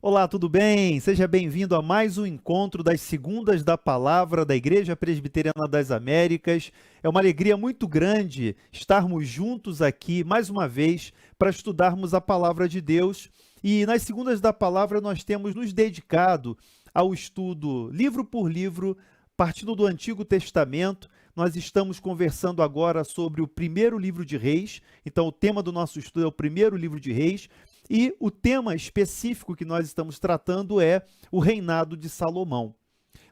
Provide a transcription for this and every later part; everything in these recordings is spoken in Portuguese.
Olá, tudo bem? Seja bem-vindo a mais um encontro das Segundas da Palavra da Igreja Presbiteriana das Américas. É uma alegria muito grande estarmos juntos aqui mais uma vez para estudarmos a Palavra de Deus. E nas Segundas da Palavra nós temos nos dedicado ao estudo livro por livro, partindo do Antigo Testamento. Nós estamos conversando agora sobre o primeiro livro de Reis. Então, o tema do nosso estudo é o primeiro livro de Reis. E o tema específico que nós estamos tratando é o reinado de Salomão.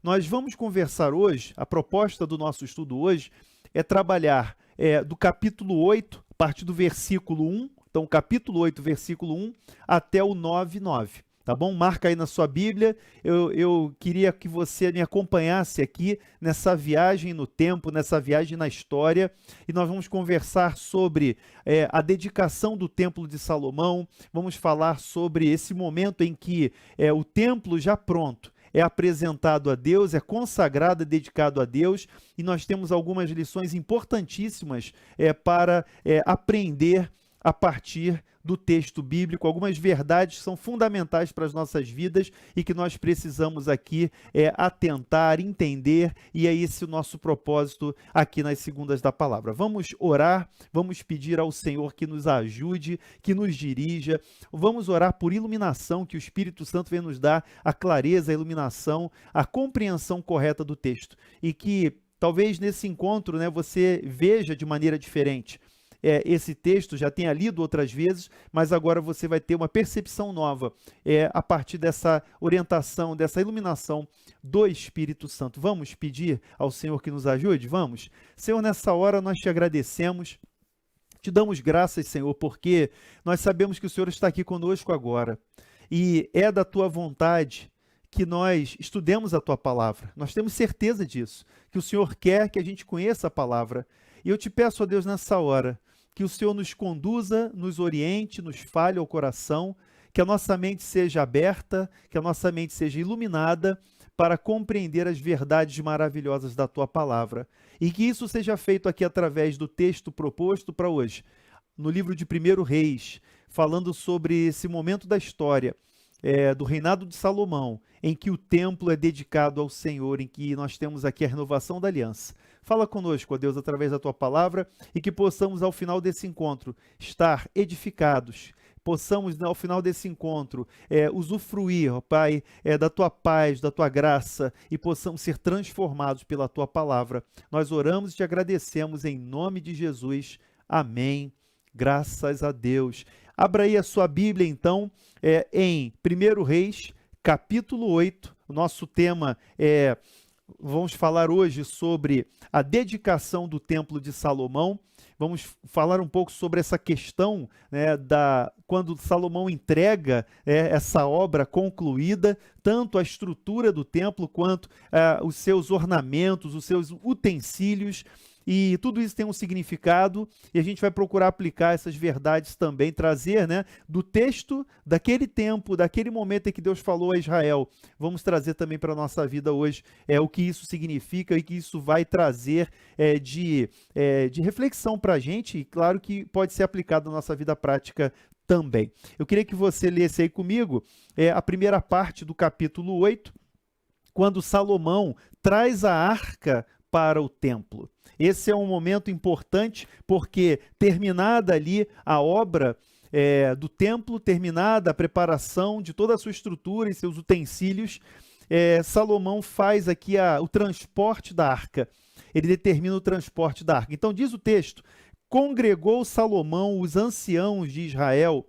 Nós vamos conversar hoje, a proposta do nosso estudo hoje é trabalhar do capítulo 8, a partir do versículo 1, então capítulo 8, versículo 1, até o 9:9. Tá bom? Marca aí na sua Bíblia. Eu queria que você me acompanhasse aqui nessa viagem no tempo, nessa viagem na história. E nós vamos conversar sobre a dedicação do Templo de Salomão. Vamos falar sobre esse momento em que o templo já pronto é apresentado a Deus, é consagrado, é dedicado a Deus. E nós temos algumas lições importantíssimas para aprender a partir do texto bíblico, algumas verdades que são fundamentais para as nossas vidas e que nós precisamos aqui atentar, entender, e é esse o nosso propósito aqui nas Segundas da Palavra. Vamos orar, vamos pedir ao Senhor que nos ajude, que nos dirija, vamos orar por iluminação, que o Espírito Santo venha nos dar a clareza, a iluminação, a compreensão correta do texto, e que talvez nesse encontro você veja de maneira diferente. Esse texto, já tenha lido outras vezes, mas agora você vai ter uma percepção nova a partir dessa orientação, dessa iluminação do Espírito Santo. Vamos pedir ao Senhor que nos ajude? Vamos? Senhor, nessa hora nós te agradecemos, te damos graças, Senhor, porque nós sabemos que o Senhor está aqui conosco agora e é da tua vontade que nós estudemos a tua palavra. Nós temos certeza disso, que o Senhor quer que a gente conheça a palavra. E eu te peço, ó Deus, nessa hora, que o Senhor nos conduza, nos oriente, nos fale ao coração, que a nossa mente seja aberta, que a nossa mente seja iluminada para compreender as verdades maravilhosas da tua palavra. E que isso seja feito aqui através do texto proposto para hoje, no livro de 1 Reis, falando sobre esse momento da história, do reinado de Salomão, em que o templo é dedicado ao Senhor, em que nós temos aqui a renovação da aliança. Fala conosco, ó Deus, através da tua palavra, e que possamos, ao final desse encontro, estar edificados, possamos, ao final desse encontro, usufruir, ó Pai, da tua paz, da tua graça, e possamos ser transformados pela tua palavra. Nós oramos e te agradecemos em nome de Jesus. Amém. Graças a Deus. Abra aí a sua Bíblia, então, em 1 Reis, capítulo 8. O nosso tema vamos falar hoje sobre a dedicação do Templo de Salomão. Vamos falar um pouco sobre essa questão quando Salomão entrega essa obra concluída, tanto a estrutura do templo quanto os seus ornamentos, os seus utensílios. E tudo isso tem um significado e a gente vai procurar aplicar essas verdades também, trazer do texto daquele tempo, daquele momento em que Deus falou a Israel. Vamos trazer também para a nossa vida hoje o que isso significa e que isso vai trazer de reflexão para a gente, e claro que pode ser aplicado na nossa vida prática também. Eu queria que você lesse aí comigo a primeira parte do capítulo 8, quando Salomão traz a arca para o templo. Esse é um momento importante porque, terminada ali a obra do templo, terminada a preparação de toda a sua estrutura e seus utensílios, Salomão faz aqui o transporte da arca. Ele determina o transporte da arca. Então diz o texto: congregou Salomão os anciãos de Israel,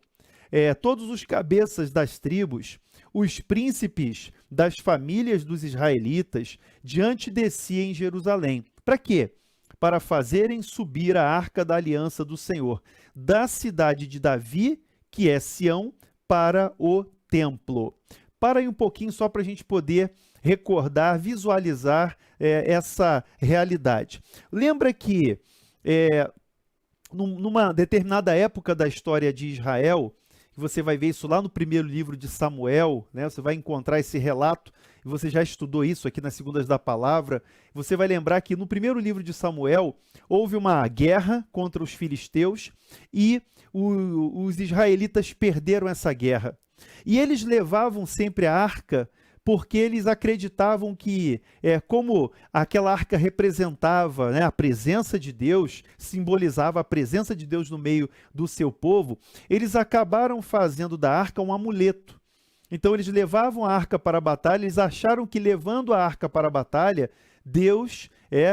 todos os cabeças das tribos, os príncipes das famílias dos israelitas, diante de si em Jerusalém. Para quê? Para fazerem subir a arca da aliança do Senhor, da cidade de Davi, que é Sião, para o templo. Para aí um pouquinho só para a gente poder recordar, visualizar essa realidade. Lembra que numa determinada época da história de Israel, você vai ver isso lá no primeiro livro de Samuel, você vai encontrar esse relato, e você já estudou isso aqui nas Segundas da Palavra. Você vai lembrar que no primeiro livro de Samuel houve uma guerra contra os filisteus e os israelitas perderam essa guerra. E eles levavam sempre a arca porque eles acreditavam que, como aquela arca representava, né, a presença de Deus, simbolizava a presença de Deus no meio do seu povo, eles acabaram fazendo da arca um amuleto. Então eles levavam a arca para a batalha, eles acharam que levando a arca para a batalha, Deus,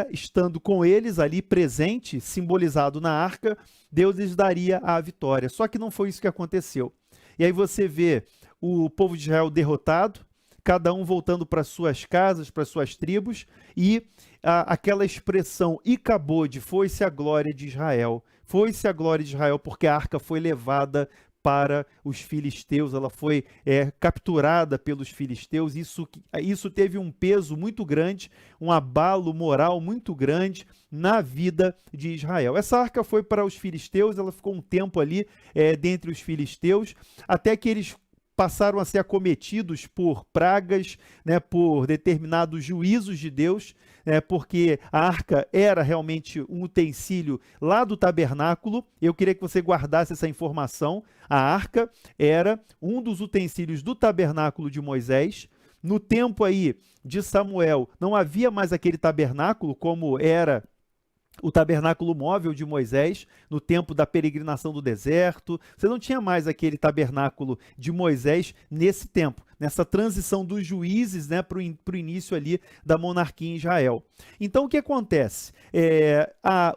estando com eles ali presente, simbolizado na arca, Deus lhes daria a vitória. Só que não foi isso que aconteceu. E aí você vê o povo de Israel derrotado, cada um voltando para suas casas, para suas tribos, e aquela expressão Icabode, foi-se a glória de Israel. Foi-se a glória de Israel porque a arca foi levada para os filisteus, ela foi capturada pelos filisteus. Isso teve um peso muito grande, um abalo moral muito grande na vida de Israel. Essa arca foi para os filisteus, ela ficou um tempo ali dentre os filisteus, até que eles passaram a ser acometidos por pragas, né, por determinados juízos de Deus, porque a arca era realmente um utensílio lá do tabernáculo. Eu queria que você guardasse essa informação. A arca era um dos utensílios do tabernáculo de Moisés. No tempo aí de Samuel, não havia mais aquele tabernáculo como era o tabernáculo móvel de Moisés, no tempo da peregrinação do deserto. Você não tinha mais aquele tabernáculo de Moisés nesse tempo, nessa transição dos juízes, né, para o início ali da monarquia em Israel. Então o que acontece?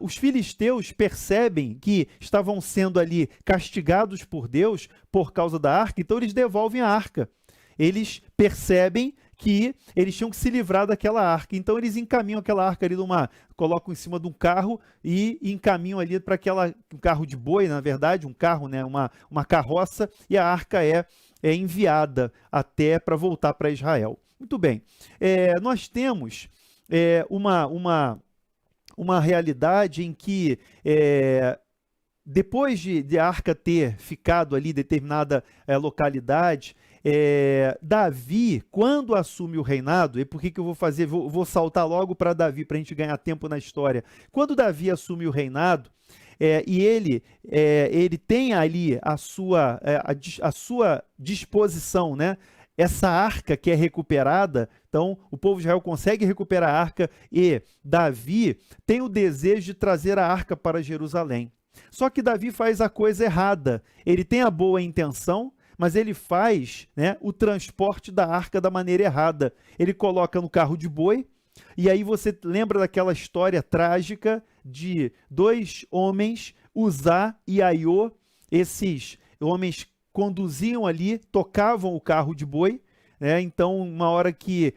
Os filisteus percebem que estavam sendo ali castigados por Deus por causa da arca, então eles devolvem a arca. Eles percebem que eles tinham que se livrar daquela arca. Então eles encaminham aquela arca ali colocam em cima de um carro e encaminham ali para um carro de boi, na verdade, um carro, né, uma carroça, e a arca é enviada até para voltar para Israel. Muito bem. Nós temos uma realidade em que depois de a arca ter ficado ali em determinada localidade, Davi, quando assume o reinado, e por que eu vou fazer? Vou saltar logo para Davi, para a gente ganhar tempo na história. Quando Davi assume o reinado, e ele tem ali a sua disposição, né? Essa arca que é recuperada, então o povo de Israel consegue recuperar a arca e Davi tem o desejo de trazer a arca para Jerusalém. Só que Davi faz a coisa errada. Ele tem a boa intenção, mas ele faz, né, o transporte da arca da maneira errada. Ele coloca no carro de boi, e aí você lembra daquela história trágica de dois homens, Uzá e Aiô. Esses homens conduziam ali, tocavam o carro de boi, né? Então, uma hora que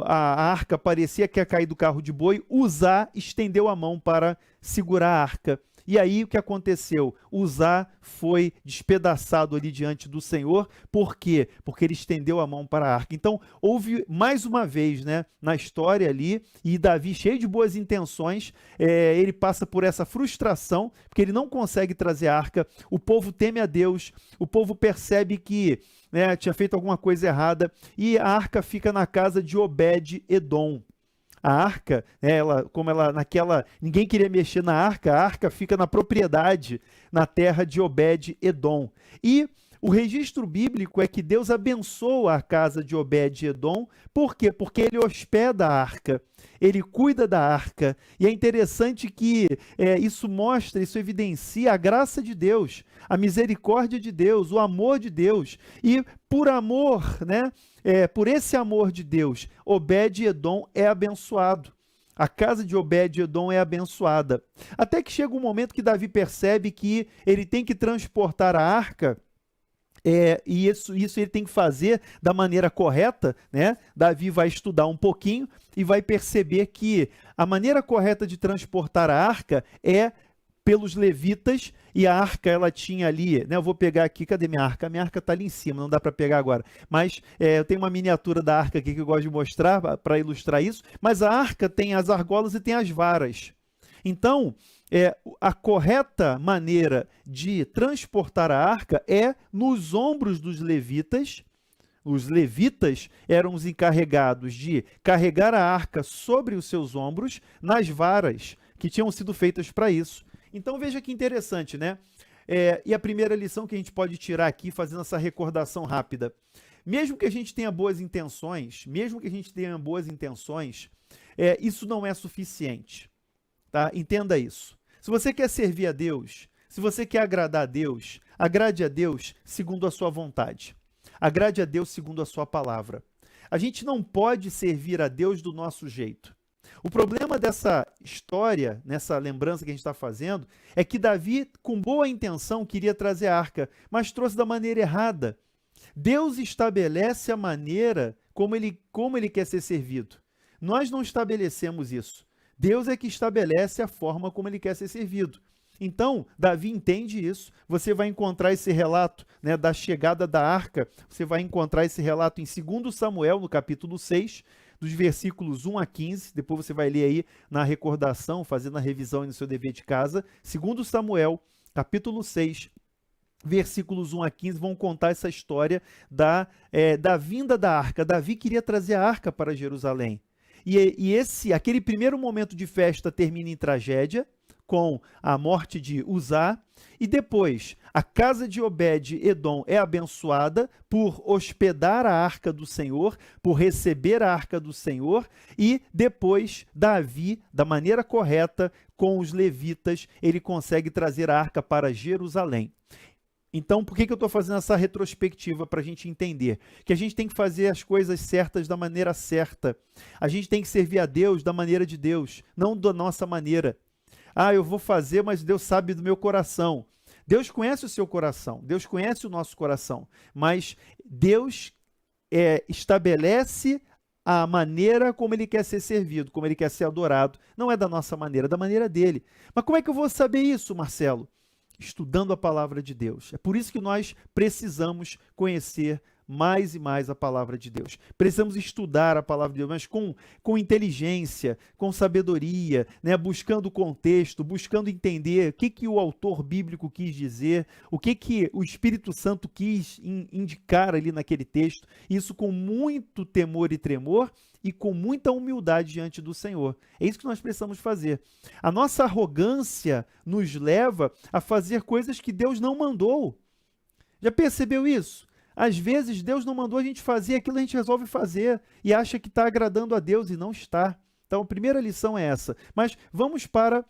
a arca parecia que ia cair do carro de boi, Uzá estendeu a mão para segurar a arca. E aí o que aconteceu? Uzá foi despedaçado ali diante do Senhor. Por quê? Porque ele estendeu a mão para a arca. Então, houve mais uma vez, né, na história ali, e Davi, cheio de boas intenções, ele passa por essa frustração, porque ele não consegue trazer a arca. O povo teme a Deus, o povo percebe que, né, tinha feito alguma coisa errada, e a arca fica na casa de Obed-Edom. A arca, ninguém queria mexer na arca, a arca fica na propriedade, na terra de Obed-Edom. E o registro bíblico é que Deus abençoa a casa de Obed-Edom. Por quê? Porque ele hospeda a arca, ele cuida da arca. E é interessante que isso evidencia a graça de Deus, a misericórdia de Deus, o amor de Deus. E por amor, né? Por esse amor de Deus, Obed-Edom é abençoado. A casa de Obed-Edom é abençoada. Até que chega um momento que Davi percebe que ele tem que transportar a arca, e isso ele tem que fazer da maneira correta, né? Davi vai estudar um pouquinho e vai perceber que a maneira correta de transportar a arca é pelos levitas, e a arca ela tinha ali, né? Eu vou pegar aqui, cadê minha arca? A minha arca está ali em cima, não dá para pegar agora, mas eu tenho uma miniatura da arca aqui que eu gosto de mostrar para ilustrar isso, mas a arca tem as argolas e tem as varas. Então, a correta maneira de transportar a arca é nos ombros dos levitas. Os levitas eram os encarregados de carregar a arca sobre os seus ombros nas varas que tinham sido feitas para isso. Então veja que interessante, né? E a primeira lição que a gente pode tirar aqui, fazendo essa recordação rápida, mesmo que a gente tenha boas intenções, isso não é suficiente, tá? Entenda isso. Se você quer servir a Deus, se você quer agradar a Deus, agrade a Deus segundo a sua vontade. Agrade a Deus segundo a sua palavra. A gente não pode servir a Deus do nosso jeito. O problema dessa história, nessa lembrança que a gente está fazendo, é que Davi, com boa intenção, queria trazer a arca, mas trouxe da maneira errada. Deus estabelece a maneira como ele quer ser servido. Nós não estabelecemos isso. Deus é que estabelece a forma como ele quer ser servido. Então, Davi entende isso. Você vai encontrar esse relato, né, da chegada da arca, você vai encontrar esse relato em 2 Samuel, no capítulo 6, dos versículos 1 a 15. Depois você vai ler aí na recordação, fazendo a revisão aí no seu dever de casa. 2 Samuel, capítulo 6, versículos 1 a 15, vão contar essa história da vinda da arca. Davi queria trazer a arca para Jerusalém. Aquele primeiro momento de festa termina em tragédia, com a morte de Uzá, e depois a casa de Obed-Edom é abençoada por hospedar a arca do Senhor, por receber a arca do Senhor, e depois Davi, da maneira correta, com os levitas, ele consegue trazer a arca para Jerusalém. Então, por que eu estou fazendo essa retrospectiva? Para a gente entender que a gente tem que fazer as coisas certas da maneira certa. A gente tem que servir a Deus da maneira de Deus, não da nossa maneira. Eu vou fazer, mas Deus sabe do meu coração. Deus conhece o seu coração, Deus conhece o nosso coração, mas Deus estabelece a maneira como ele quer ser servido, como ele quer ser adorado. Não é da nossa maneira, é da maneira dele. Mas como é que eu vou saber isso, Marcelo? Estudando a palavra de Deus. É por isso que nós precisamos conhecer mais e mais a palavra de Deus. Precisamos estudar a palavra de Deus, mas com inteligência, com sabedoria, né? Buscando o contexto, buscando entender o que o autor bíblico quis dizer, o que o Espírito Santo quis indicar ali naquele texto, isso com muito temor e tremor e com muita humildade diante do Senhor. É isso que nós precisamos fazer. A nossa arrogância nos leva a fazer coisas que Deus não mandou. Já percebeu isso? Às vezes Deus não mandou a gente fazer aquilo, a gente resolve fazer e acha que está agradando a Deus e não está. Então a primeira lição é essa. Mas vamos para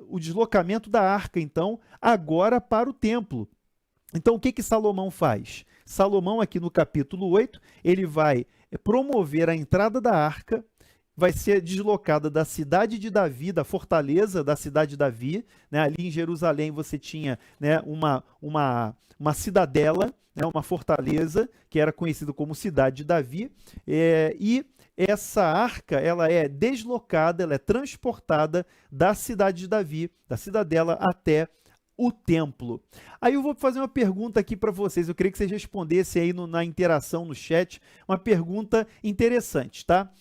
o deslocamento da arca, então, agora para o templo. Então o que Salomão faz? Salomão aqui no capítulo 8, ele vai promover a entrada da arca, vai ser deslocada da cidade de Davi, da fortaleza da cidade de Davi, né? Ali em Jerusalém você tinha, né, uma cidadela, né, uma fortaleza, que era conhecida como cidade de Davi, e essa arca, ela é deslocada, ela é transportada da cidade de Davi, da cidadela, até o templo. Aí eu vou fazer uma pergunta aqui para vocês, eu queria que vocês respondessem aí na interação no chat, uma pergunta interessante, tá?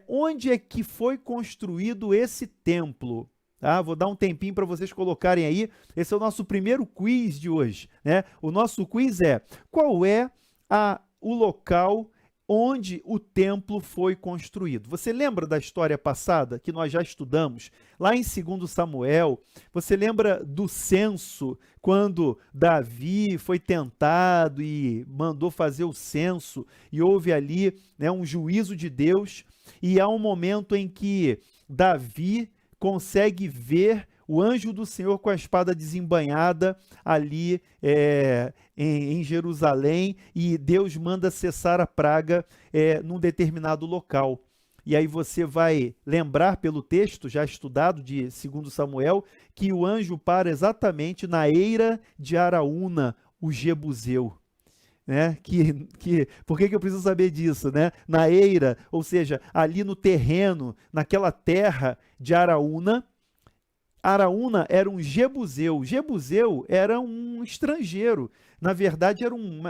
Onde é que foi construído esse templo? Tá? Vou dar um tempinho para vocês colocarem aí, esse é o nosso primeiro quiz de hoje, né? O nosso quiz é, qual é o local onde o templo foi construído? Você lembra da história passada que nós já estudamos? Lá em 2 Samuel, você lembra do censo, quando Davi foi tentado e mandou fazer o censo, e houve ali, né, um juízo de Deus, e há um momento em que Davi consegue ver o anjo do Senhor com a espada desembainhada ali em Jerusalém, e Deus manda cessar a praga num determinado local. E aí você vai lembrar pelo texto já estudado de 2 Samuel, que o anjo para exatamente na eira de Araúna, o Jebuseu. Né? Por que eu preciso saber disso? Né? Na eira, ou seja, ali no terreno, naquela terra de Araúna. Araúna era um Jebuseu. Jebuseu era um estrangeiro. Na verdade,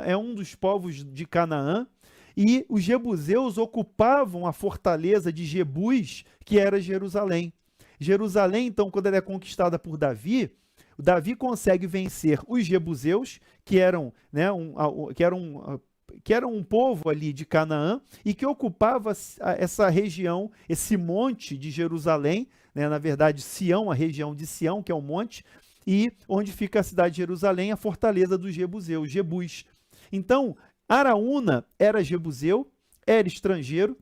é um dos povos de Canaã. E os jebuseus ocupavam a fortaleza de Jebus, que era Jerusalém. Jerusalém, então, quando ela é conquistada por Davi, Davi consegue vencer os jebuseus, que eram, né, que era um povo ali de Canaã e que ocupava essa região, esse monte de Jerusalém, né, na verdade Sião, a região de Sião, que é um monte, e onde fica a cidade de Jerusalém, a fortaleza dos Jebuseus, Jebus. Então, Araúna era jebuseu, era estrangeiro,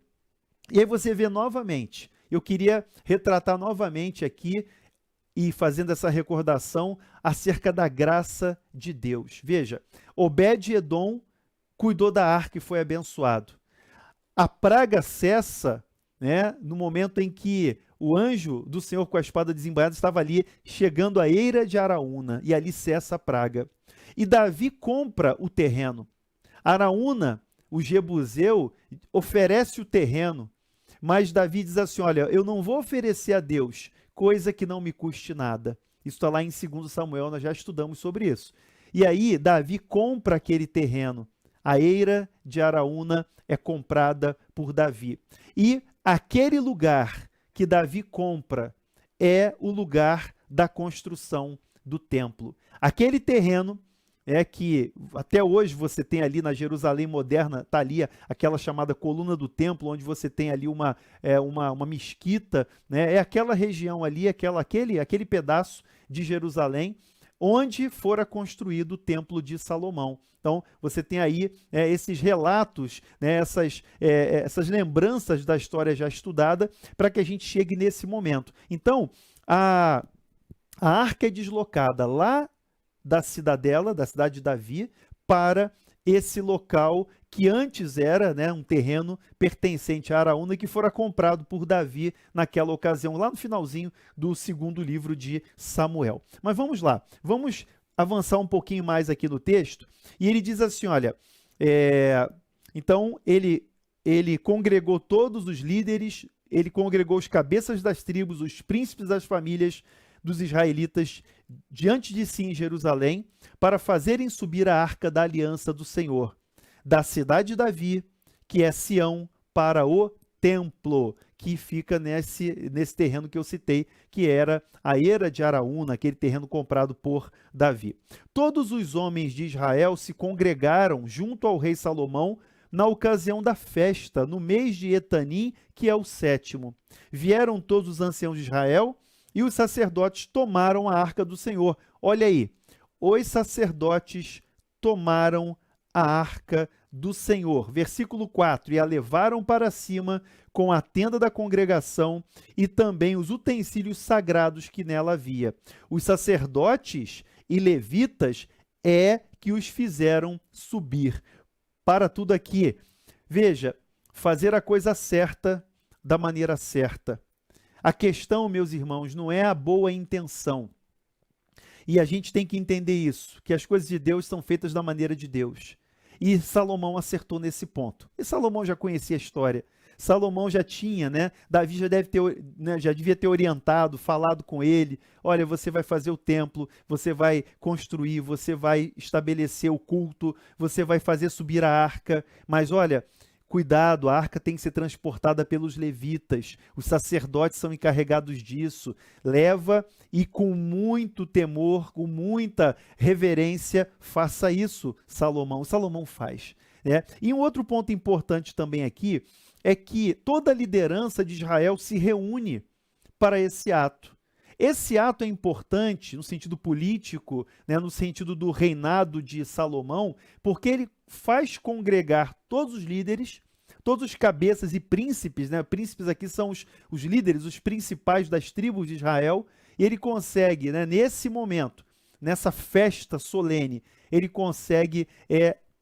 e aí você vê novamente, eu queria retratar novamente aqui, e fazendo essa recordação acerca da graça de Deus. Veja, Obed-Edom cuidou da arca e foi abençoado. A praga cessa, né, no momento em que o anjo do Senhor com a espada desembainhada estava ali, chegando à eira de Araúna, e ali cessa a praga. E Davi compra o terreno. Araúna, o jebuseu, oferece o terreno, mas Davi diz assim, olha, eu não vou oferecer a Deus coisa que não me custe nada. Isso está lá em 2 Samuel, nós já estudamos sobre isso. E aí, Davi compra aquele terreno. A eira de Araúna é comprada por Davi. E aquele lugar que Davi compra é o lugar da construção do templo. Aquele terreno é que até hoje você tem ali na Jerusalém moderna, está ali aquela chamada coluna do templo, onde você tem ali uma mesquita, né? É aquela região ali, aquele pedaço de Jerusalém, onde fora construído o templo de Salomão. Então, você tem aí esses relatos, né, essas lembranças da história já estudada, para que a gente chegue nesse momento. Então, a arca é deslocada lá da cidadela, da cidade de Davi, para esse local que antes era, né, um terreno pertencente a Araúna, que fora comprado por Davi naquela ocasião, lá no finalzinho do 2º livro de Samuel. Mas vamos lá, vamos avançar um pouquinho mais aqui no texto, e ele diz assim, olha, então ele congregou todos os líderes, ele congregou os cabeças das tribos, os príncipes das famílias dos israelitas diante de si em Jerusalém, para fazerem subir a arca da aliança do Senhor, da cidade de Davi, que é Sião, para o templo, que fica nesse terreno que eu citei, que era a eira de Araúna, aquele terreno comprado por Davi. Todos os homens de Israel se congregaram junto ao rei Salomão na ocasião da festa, no mês de Etanim, que é o 7º. Vieram todos os anciãos de Israel, e os sacerdotes tomaram a arca do Senhor. Olha aí, os sacerdotes tomaram a arca do Senhor. Versículo 4, e a levaram para cima com a tenda da congregação e também os utensílios sagrados que nela havia. Os sacerdotes e levitas que os fizeram subir. Para tudo aqui. Veja, fazer a coisa certa da maneira certa. A questão, meus irmãos, não é a boa intenção. E a gente tem que entender isso, que as coisas de Deus são feitas da maneira de Deus. E Salomão acertou nesse ponto. E Salomão já conhecia a história. Salomão já tinha, né? Davi já devia ter orientado, falado com ele. Olha, você vai fazer o templo, você vai construir, você vai estabelecer o culto, você vai fazer subir a arca. Mas olha, cuidado, a arca tem que ser transportada pelos levitas, os sacerdotes são encarregados disso. Leva e com muito temor, com muita reverência, faça isso, Salomão. Salomão faz, né? E um outro ponto importante também aqui é que toda a liderança de Israel se reúne para esse ato. Esse ato é importante no sentido político, né, no sentido do reinado de Salomão, porque ele faz congregar todos os líderes, todos os cabeças e príncipes, né? Príncipes aqui são os líderes, os principais das tribos de Israel, e ele consegue, né, nesse momento, nessa festa solene, ele consegue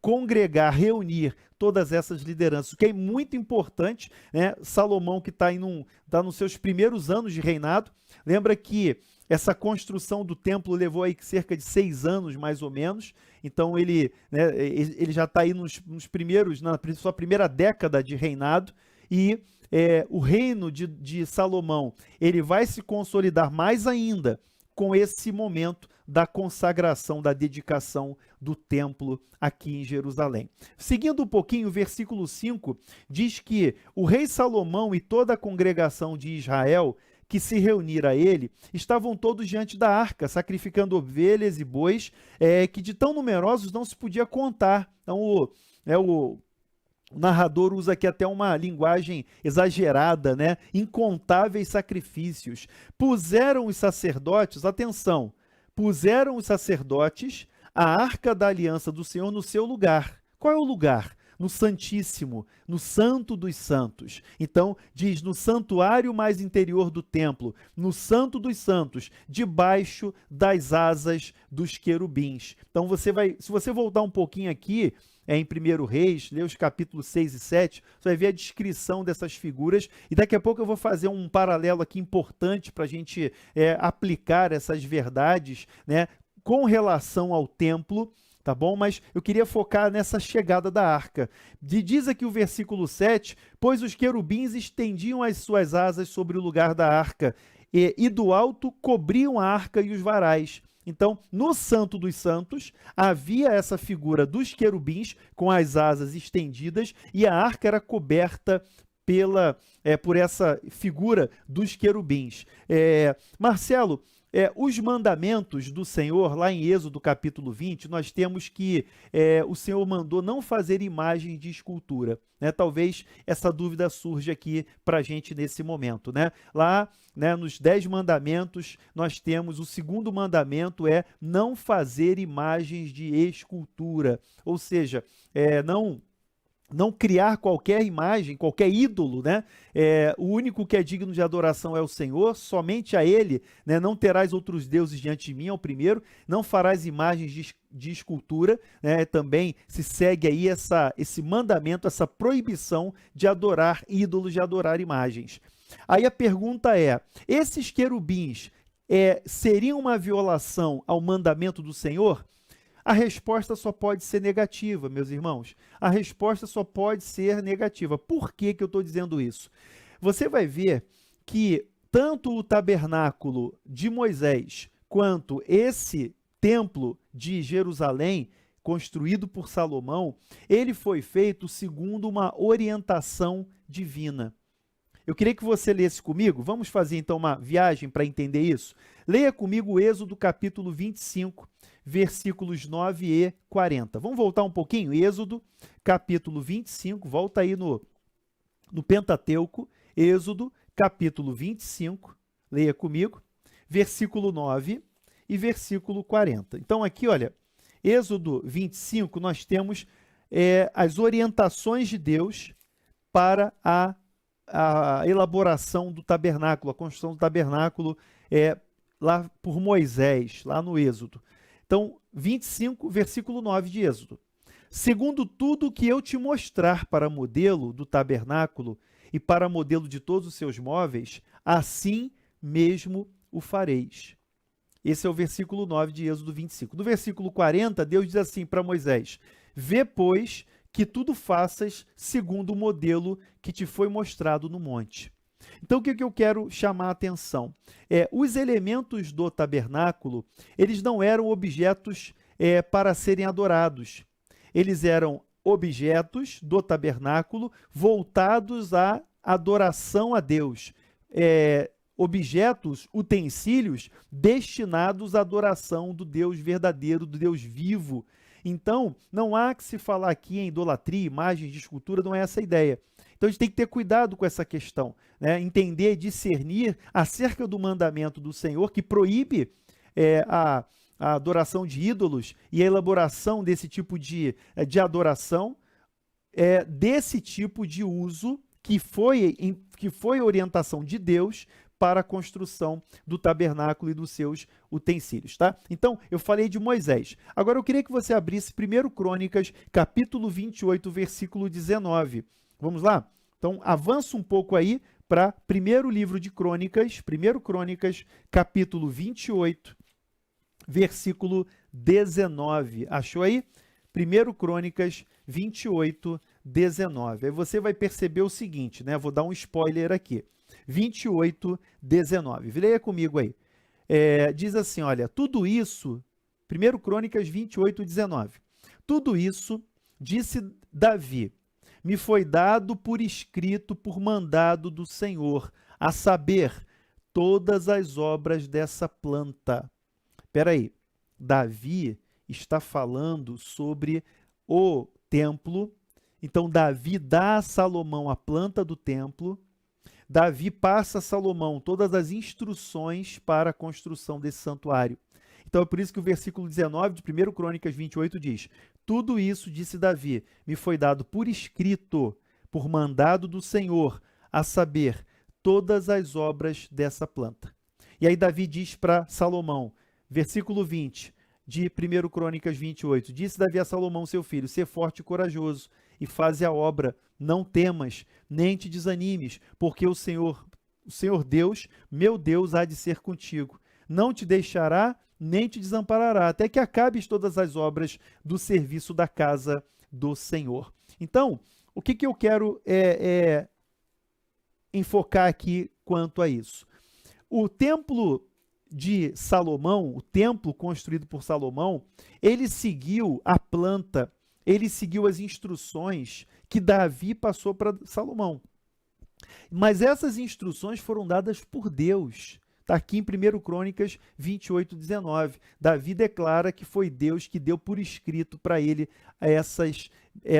congregar, reunir todas essas lideranças, o que é muito importante, né? Salomão, que está nos seus primeiros anos de reinado, lembra que essa construção do templo levou aí cerca de 6 anos, mais ou menos. Então ele já está aí nos primeiros, na sua primeira década de reinado, e o reino de Salomão, ele vai se consolidar mais ainda com esse momento da consagração, da dedicação do templo aqui em Jerusalém. Seguindo um pouquinho, o versículo 5 diz que o rei Salomão e toda a congregação de Israel que se reuniram a ele, estavam todos diante da arca, sacrificando ovelhas e bois, que de tão numerosos não se podia contar. Então, o narrador usa aqui até uma linguagem exagerada, né? Incontáveis sacrifícios. Puseram os sacerdotes, atenção, puseram os sacerdotes a arca da aliança do Senhor no seu lugar. Qual é o lugar? No Santíssimo, no Santo dos Santos. Então, diz, no santuário mais interior do templo, no Santo dos Santos, debaixo das asas dos querubins. Então, se você voltar um pouquinho aqui, em 1 Reis, lê os capítulos 6 e 7, você vai ver a descrição dessas figuras, e daqui a pouco eu vou fazer um paralelo aqui importante para a gente aplicar essas verdades, né, com relação ao templo, tá bom? Mas eu queria focar nessa chegada da arca. Diz aqui o versículo 7, pois os querubins estendiam as suas asas sobre o lugar da arca, e do alto cobriam a arca e os varais. Então, no Santo dos Santos, havia essa figura dos querubins com as asas estendidas, e a arca era coberta por essa figura dos querubins. Marcelo, os mandamentos do Senhor, lá em Êxodo capítulo 20, nós temos que o Senhor mandou não fazer imagem de escultura. Né? Talvez essa dúvida surja aqui para a gente nesse momento. Né? Lá, né, nos 10 mandamentos, nós temos o segundo mandamento não fazer imagens de escultura. Ou seja, não criar qualquer imagem, qualquer ídolo, né? O único que é digno de adoração é o Senhor, somente a Ele, né? Não terás outros deuses diante de mim, é o primeiro, não farás imagens de escultura, né? Também se segue aí esse mandamento, essa proibição de adorar ídolos, de adorar imagens. Aí a pergunta esses querubins seriam uma violação ao mandamento do Senhor? A resposta só pode ser negativa, meus irmãos. A resposta só pode ser negativa. Por que eu estou dizendo isso? Você vai ver que tanto o tabernáculo de Moisés quanto esse templo de Jerusalém, construído por Salomão, ele foi feito segundo uma orientação divina. Eu queria que você lesse comigo. Vamos fazer então uma viagem para entender isso? Leia comigo o Êxodo capítulo 25, versículos 9 e 40. Vamos voltar um pouquinho? Êxodo, capítulo 25, volta aí no Pentateuco, Êxodo, capítulo 25, leia comigo, versículo 9 e versículo 40. Então aqui, olha, Êxodo 25, nós temos as orientações de Deus para a elaboração do tabernáculo, a construção do tabernáculo lá por Moisés, lá no Êxodo. Então, 25, versículo 9 de Êxodo. Segundo tudo que eu te mostrar para modelo do tabernáculo e para modelo de todos os seus móveis, assim mesmo o fareis. Esse é o versículo 9 de Êxodo 25. No versículo 40, Deus diz assim para Moisés: vê, pois, que tudo faças segundo o modelo que te foi mostrado no monte. Então, o que eu quero chamar a atenção? Os elementos do tabernáculo, eles não eram objetos para serem adorados. Eles eram objetos do tabernáculo voltados à adoração a Deus. Objetos, utensílios destinados à adoração do Deus verdadeiro, do Deus vivo. Então, não há que se falar aqui em idolatria, imagens de escultura, não é essa a ideia. Então, a gente tem que ter cuidado com essa questão, né? Entender, discernir acerca do mandamento do Senhor que proíbe a adoração de ídolos e a elaboração desse tipo de adoração, desse tipo de uso que foi orientação de Deus para a construção do tabernáculo e dos seus utensílios, tá? Então, eu falei de Moisés. Agora, eu queria que você abrisse 1 Crônicas, capítulo 28, versículo 19. Vamos lá? Então, avança um pouco aí para primeiro livro de Crônicas, 1 Crônicas, capítulo 28, versículo 19. Achou aí? 1 Crônicas 28, 19. Aí você vai perceber o seguinte, né? Vou dar um spoiler aqui. 28, 19. Leia comigo aí. Diz assim, olha, tudo isso, 1 Crônicas 28, 19. Tudo isso, disse Davi, me foi dado por escrito, por mandado do Senhor, a saber, todas as obras dessa planta. Espera aí, Davi está falando sobre o templo. Então, Davi dá a Salomão a planta do templo. Davi passa a Salomão todas as instruções para a construção desse santuário. Então é por isso que o versículo 19 de 1 Crônicas 28 diz: tudo isso, disse Davi, me foi dado por escrito, por mandado do Senhor, a saber, todas as obras dessa planta. E aí Davi diz para Salomão, versículo 20 de 1 Crônicas 28, disse Davi a Salomão, seu filho, sê forte e corajoso, e faze a obra, não temas, nem te desanimes, porque o Senhor Deus, meu Deus, há de ser contigo. Não te deixará, nem te desamparará, até que acabes todas as obras do serviço da casa do Senhor. Então, o que eu quero enfocar aqui quanto a isso? O templo de Salomão, o templo construído por Salomão, ele seguiu a planta, ele seguiu as instruções que Davi passou para Salomão. Mas essas instruções foram dadas por Deus. Está aqui em 1 Crônicas 28, 19. Davi declara que foi Deus que deu por escrito para ele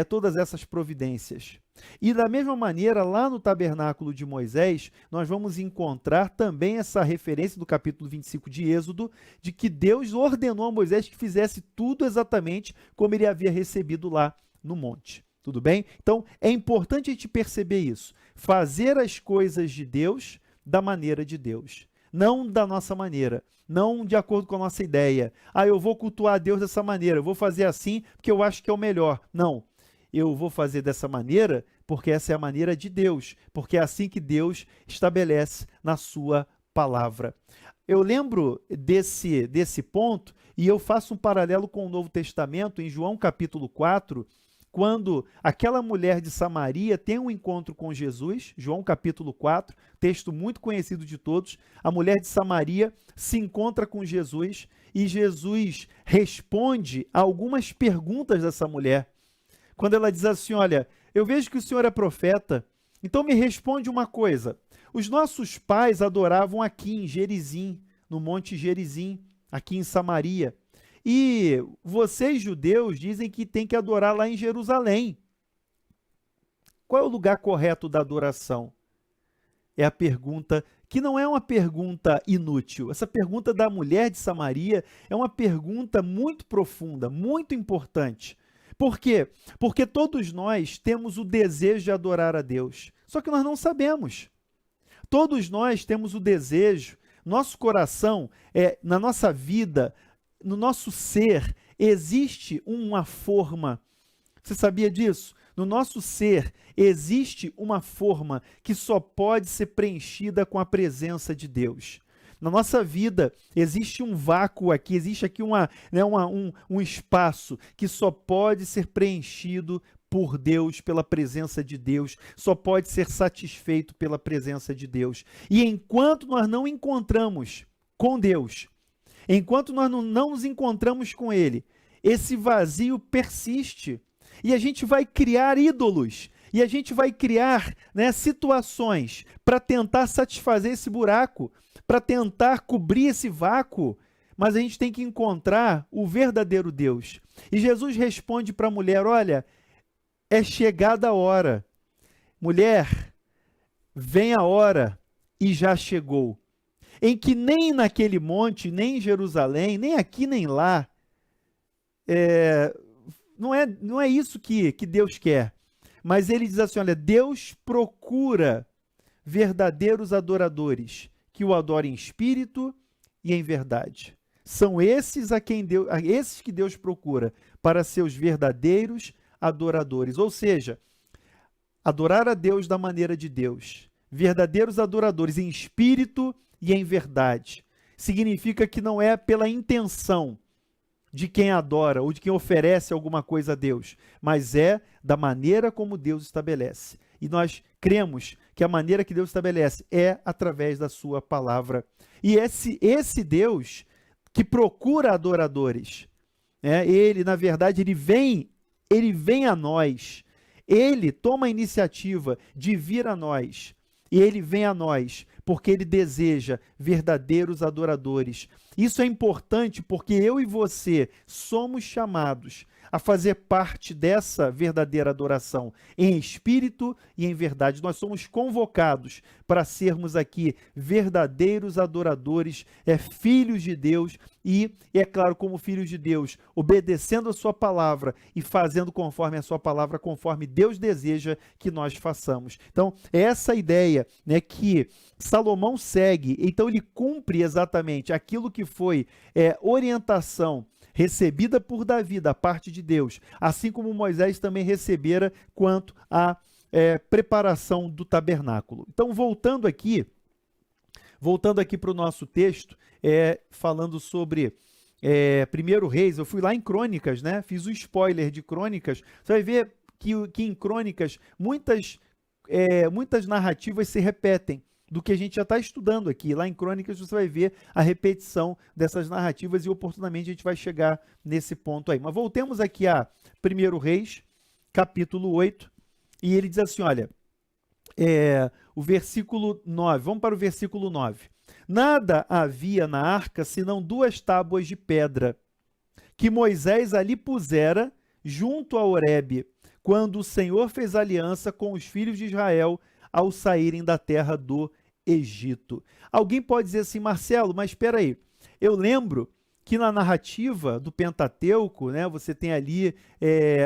todas essas providências. E da mesma maneira, lá no tabernáculo de Moisés, nós vamos encontrar também essa referência do capítulo 25 de Êxodo, de que Deus ordenou a Moisés que fizesse tudo exatamente como ele havia recebido lá no monte. Tudo bem? Então, é importante a gente perceber isso. Fazer as coisas de Deus da maneira de Deus. Não da nossa maneira, não de acordo com a nossa ideia. Eu vou cultuar a Deus dessa maneira, eu vou fazer assim porque eu acho que é o melhor. Não, eu vou fazer dessa maneira porque essa é a maneira de Deus, porque é assim que Deus estabelece na sua palavra. Eu lembro desse ponto e eu faço um paralelo com o Novo Testamento, em João capítulo 4, quando aquela mulher de Samaria tem um encontro com Jesus, João capítulo 4, texto muito conhecido de todos, a mulher de Samaria se encontra com Jesus e Jesus responde a algumas perguntas dessa mulher. Quando ela diz assim, olha, eu vejo que o senhor é profeta, então me responde uma coisa, os nossos pais adoravam aqui em Gerizim, no Monte Gerizim, aqui em Samaria, e vocês, judeus, dizem que tem que adorar lá em Jerusalém. Qual é o lugar correto da adoração? É a pergunta que não é uma pergunta inútil. Essa pergunta da mulher de Samaria é uma pergunta muito profunda, muito importante. Por quê? Porque todos nós temos o desejo de adorar a Deus, só que nós não sabemos. Todos nós temos o desejo, nosso coração, na nossa vida, no nosso ser, existe uma forma. Você sabia disso? No nosso ser, existe uma forma que só pode ser preenchida com a presença de Deus. Na nossa vida, existe um vácuo aqui, existe aqui um espaço que só pode ser preenchido por Deus, pela presença de Deus, só pode ser satisfeito pela presença de Deus. E enquanto nós não encontramos com Deus, enquanto nós não nos encontramos com Ele, esse vazio persiste. E a gente vai criar ídolos, e a gente vai criar situações para tentar satisfazer esse buraco, para tentar cobrir esse vácuo. Mas a gente tem que encontrar o verdadeiro Deus. E Jesus responde para a mulher, olha, é chegada a hora. Mulher, vem a hora e já chegou. Em que nem naquele monte, nem em Jerusalém, nem aqui nem lá, não é isso que Deus quer. Mas ele diz assim, olha, Deus procura verdadeiros adoradores, que o adorem em espírito e em verdade. São esses esses que Deus procura para seus verdadeiros adoradores. Ou seja, adorar a Deus da maneira de Deus. Verdadeiros adoradores em espírito e em verdade. Significa que não é pela intenção de quem adora ou de quem oferece alguma coisa a Deus, mas é da maneira como Deus estabelece. E nós cremos que a maneira que Deus estabelece é através da sua palavra. E esse Deus que procura adoradores, ele, na verdade, ele vem a nós, ele toma a iniciativa de vir a nós, e ele vem a nós porque ele deseja verdadeiros adoradores. Isso é importante porque eu e você somos chamados a fazer parte dessa verdadeira adoração em espírito e em verdade. Nós somos convocados para sermos aqui verdadeiros adoradores, filhos de Deus e, é claro, como filhos de Deus, obedecendo a sua palavra e fazendo conforme a sua palavra, conforme Deus deseja que nós façamos. Então, é essa ideia, né, que Salomão segue, então ele cumpre exatamente aquilo que foi orientação recebida por Davi da parte de Deus, assim como Moisés também recebera quanto à preparação do tabernáculo. Então, voltando aqui para o nosso texto, falando sobre 1 Reis, eu fui lá em Crônicas, né? Fiz o spoiler de Crônicas. Você vai ver que em Crônicas muitas narrativas se repetem do que a gente já está estudando aqui. Lá em Crônicas você vai ver a repetição dessas narrativas e oportunamente a gente vai chegar nesse ponto aí. Mas voltemos aqui a 1 Reis, capítulo 8, e ele diz assim, olha, o versículo 9, vamos para o versículo 9. Nada havia na arca senão 2 tábuas de pedra, que Moisés ali pusera junto a Horebe, quando o Senhor fez aliança com os filhos de Israel ao saírem da terra do Egito. Alguém pode dizer assim, Marcelo, mas espera aí, eu lembro que na narrativa do Pentateuco, né, você tem ali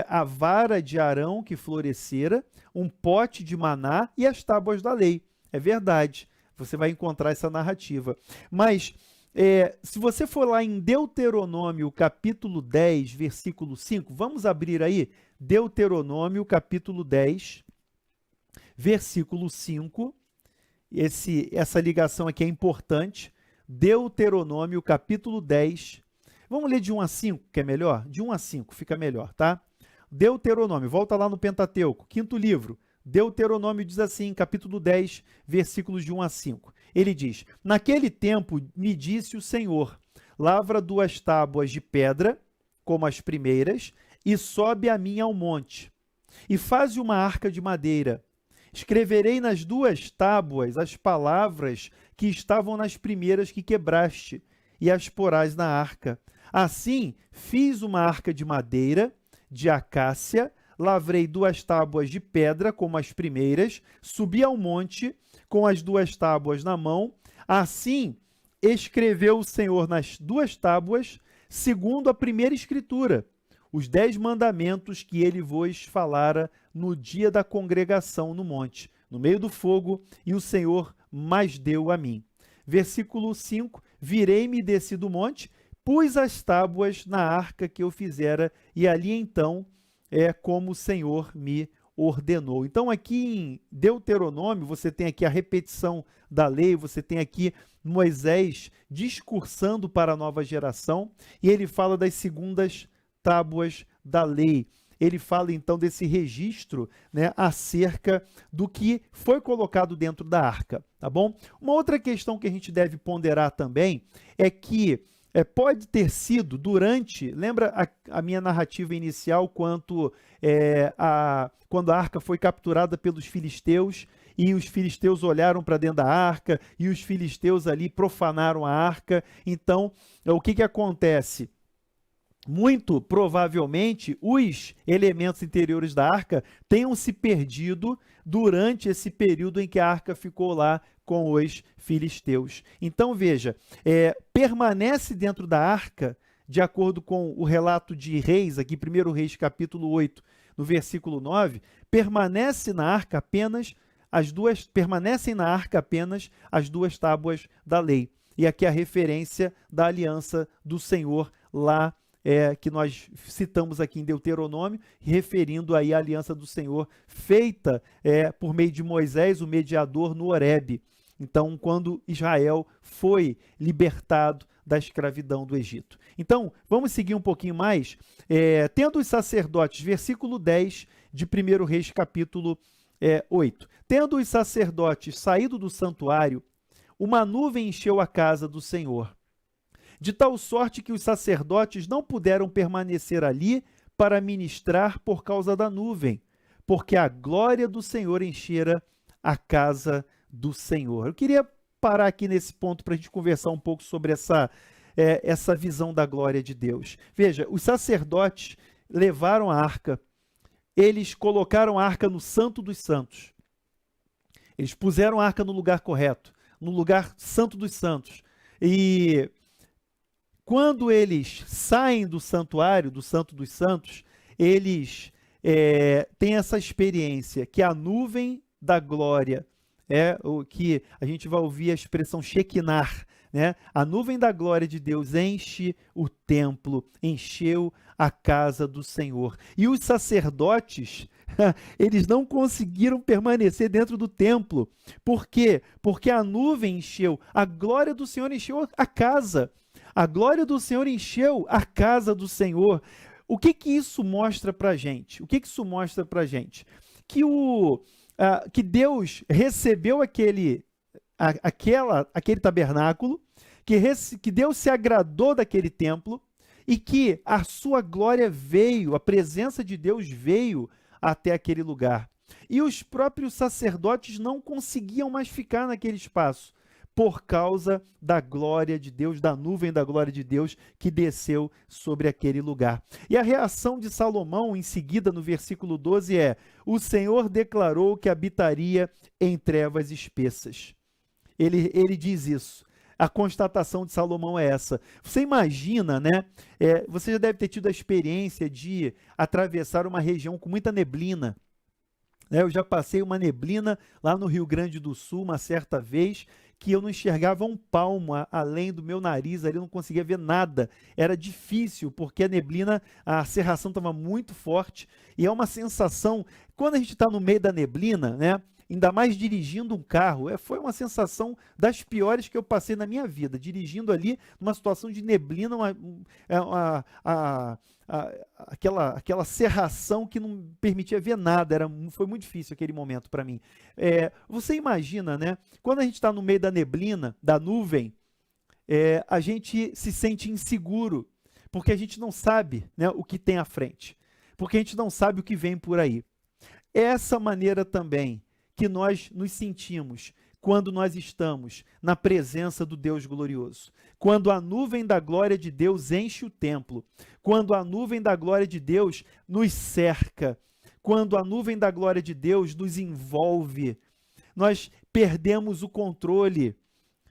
a vara de Arão que florescera, um pote de maná e as tábuas da lei. É verdade, você vai encontrar essa narrativa. Mas se você for lá em Deuteronômio, capítulo 10, versículo 5, vamos abrir aí, Deuteronômio, capítulo 10, versículo 5, essa ligação aqui é importante, Deuteronômio, capítulo 10, vamos ler de 1 a 5, que é melhor? De 1 a 5, fica melhor, tá? Deuteronômio, volta lá no Pentateuco, quinto livro, Deuteronômio diz assim, capítulo 10, versículos de 1 a 5. Ele diz, naquele tempo me disse o Senhor, lavra 2 tábuas de pedra, como as primeiras, e sobe a mim ao monte, e faze uma arca de madeira. Escreverei nas 2 tábuas as palavras que estavam nas primeiras que quebraste, e as porás na arca. Assim, fiz uma arca de madeira, de acácia, lavrei 2 tábuas de pedra, como as primeiras, subi ao monte, com as 2 tábuas na mão. Assim, escreveu o Senhor nas 2 tábuas, segundo a primeira escritura, os 10 mandamentos que ele vos falara no dia da congregação no monte, no meio do fogo, e o Senhor mais deu a mim. Versículo 5, virei-me e desci do monte, pus as tábuas na arca que eu fizera, e ali então como o Senhor me ordenou. Então aqui em Deuteronômio, você tem aqui a repetição da lei, você tem aqui Moisés discursando para a nova geração, e ele fala das segundas tábuas da lei. Ele fala então desse registro, né, acerca do que foi colocado dentro da arca, tá bom? Uma outra questão que a gente deve ponderar também é que pode ter sido durante, lembra a minha narrativa inicial quando a arca foi capturada pelos filisteus e os filisteus olharam para dentro da arca e os filisteus ali profanaram a arca. Então, o que acontece? Muito provavelmente os elementos interiores da arca tenham se perdido durante esse período em que a arca ficou lá com os filisteus. Então veja, permanece dentro da arca, de acordo com o relato de Reis, aqui 1 Reis capítulo 8, no versículo 9, permanecem na arca apenas as 2 tábuas da lei. E aqui a referência da aliança do Senhor lá, que nós citamos aqui em Deuteronômio, referindo aí a aliança do Senhor feita por meio de Moisés, o mediador, no Horebe. Então, quando Israel foi libertado da escravidão do Egito. Então, vamos seguir um pouquinho mais. Tendo os sacerdotes, versículo 10 de 1 Reis capítulo 8. Tendo os sacerdotes saído do santuário, uma nuvem encheu a casa do Senhor, de tal sorte que os sacerdotes não puderam permanecer ali para ministrar por causa da nuvem, porque a glória do Senhor enchera a casa do Senhor. Eu queria parar aqui nesse ponto para a gente conversar um pouco sobre essa visão da glória de Deus. Veja, os sacerdotes, levaram a arca, eles colocaram a arca no Santo dos Santos. Eles puseram a arca no lugar correto, no lugar Santo dos Santos. E quando eles saem do santuário, do Santo dos Santos, eles têm essa experiência que a nuvem da glória, o que a gente vai ouvir a expressão Shekinah, né? A nuvem da glória de Deus enche o templo, encheu a casa do Senhor. E os sacerdotes, eles não conseguiram permanecer dentro do templo. Por quê? Porque a nuvem encheu, a glória do Senhor encheu a casa. A glória do Senhor encheu a casa do Senhor. O que que isso mostra para a gente? O que que isso mostra para a gente? Que Deus recebeu aquele tabernáculo, que Deus se agradou daquele templo e que a sua glória veio, a presença de Deus veio até aquele lugar. E os próprios sacerdotes não conseguiam mais ficar naquele espaço por causa da glória de Deus, da nuvem da glória de Deus que desceu sobre aquele lugar. E a reação de Salomão, em seguida, no versículo 12, o Senhor declarou que habitaria em trevas espessas. Ele diz isso. A constatação de Salomão é essa. Você imagina, né? Você já deve ter tido a experiência de atravessar uma região com muita neblina. Eu já passei uma neblina lá no Rio Grande do Sul, uma certa vez, que eu não enxergava um palmo além do meu nariz, ali eu não conseguia ver nada. Era difícil, porque a neblina, a cerração estava muito forte, e é uma sensação, quando a gente está no meio da neblina, né? Ainda mais dirigindo um carro, foi uma sensação das piores que eu passei na minha vida, dirigindo ali numa situação de neblina, aquela cerração que não permitia ver nada, foi muito difícil aquele momento para mim. Você imagina, né? Quando a gente está no meio da neblina, da nuvem, a gente se sente inseguro, porque a gente não sabe, né, o que tem à frente, porque a gente não sabe o que vem por aí. Essa maneira também que nós nos sentimos quando nós estamos na presença do Deus glorioso. Quando a nuvem da glória de Deus enche o templo, quando a nuvem da glória de Deus nos cerca, quando a nuvem da glória de Deus nos envolve, nós perdemos o controle.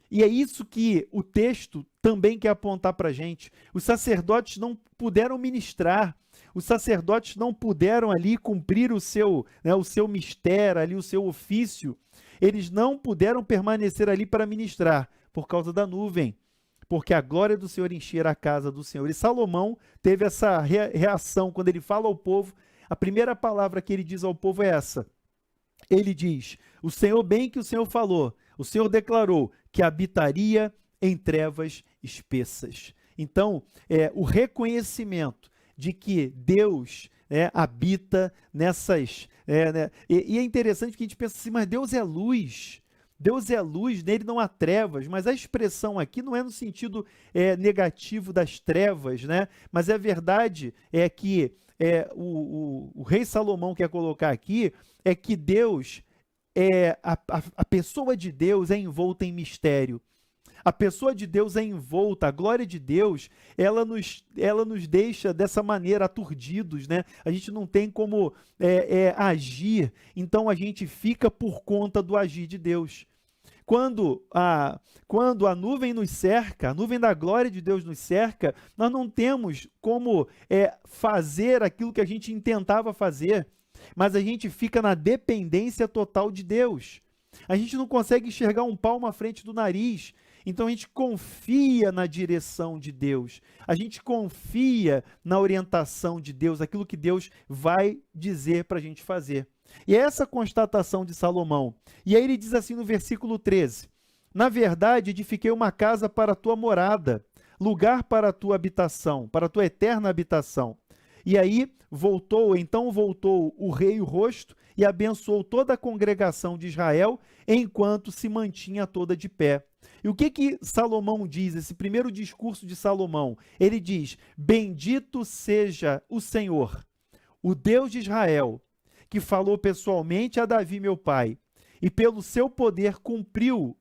E é isso que o texto também quer apontar para a gente. Os sacerdotes não puderam ministrar, os sacerdotes não puderam ali cumprir o seu mistério, ali, o seu ofício. Eles não puderam permanecer ali para ministrar por causa da nuvem, porque a glória do Senhor enchera a casa do Senhor. E Salomão teve essa reação quando ele fala ao povo. A primeira palavra que ele diz ao povo é essa. Ele diz: o Senhor, bem que o Senhor falou, o Senhor declarou que habitaria em trevas espessas. Então, o reconhecimento de que Deus habita nessas... E é interessante que a gente pensa assim, mas Deus é luz, nele não há trevas, mas a expressão aqui não é no sentido negativo das trevas, né? Mas a verdade é que o rei Salomão quer colocar aqui é que Deus, a pessoa de Deus é envolta em mistério. A pessoa de Deus é envolta, a glória de Deus, ela nos deixa dessa maneira aturdidos, né? A gente não tem como agir, então a gente fica por conta do agir de Deus. Quando a nuvem nos cerca, a nuvem da glória de Deus nos cerca, nós não temos como fazer aquilo que a gente intentava fazer, mas a gente fica na dependência total de Deus. A gente não consegue enxergar um palmo à frente do nariz. Então a gente confia na direção de Deus, a gente confia na orientação de Deus, aquilo que Deus vai dizer para a gente fazer. E é essa constatação de Salomão. E aí ele diz assim no versículo 13: na verdade, edifiquei uma casa para a tua morada, lugar para a tua habitação, para a tua eterna habitação. E aí então voltou o rei o rosto e abençoou toda a congregação de Israel, enquanto se mantinha toda de pé. E o que Salomão diz, esse primeiro discurso de Salomão? Ele diz: bendito seja o Senhor, o Deus de Israel, que falou pessoalmente a Davi meu pai, e pelo seu poder cumpriu